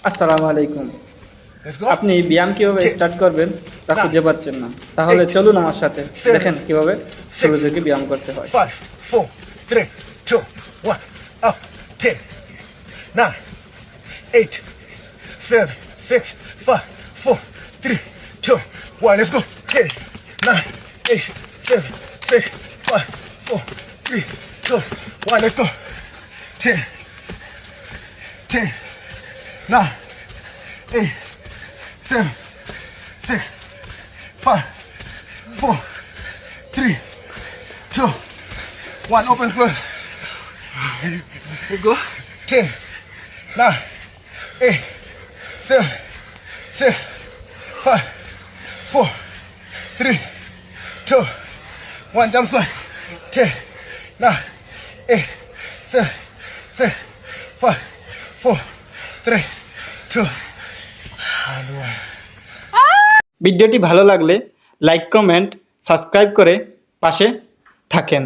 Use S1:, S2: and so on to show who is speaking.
S1: আসসালামু আলাইকুম।
S2: Let's go.
S1: আপনি ব্যায়াম কিভাবে
S2: 10,
S1: স্টার্ট করবেন তা
S2: 9,
S1: খুঁজে পাচ্ছেন না, তাহলে
S2: 8,
S1: চলুন আমার সাথে
S2: 7,
S1: দেখেন কিভাবে
S2: 6,
S1: শুরু থেকে ব্যায়াম করতে হয়।
S2: 5, 4, 3, 2, 1. Up. 10, 9, 8, 7, 6, 5, 4, 3, 2, 1. Let's go. 10, 9, 8, 7, 6, 5, 4, 3, 2, 1. Let's go. 10, 10, 9, 8, 7, 6, 5, 4, 3, 2, 1. Open close. Let's go. 10, 9, 8, 7, 6, 5, 4, 3, 2, 1. Jump squat. 10, 9, 8, 7, 6, 5, 4, 3, 2, 1.
S1: ভিডিওটি ভালো লাগলে লাইক, কমেন্ট, সাবস্ক্রাইব করে পাশে থাকেন।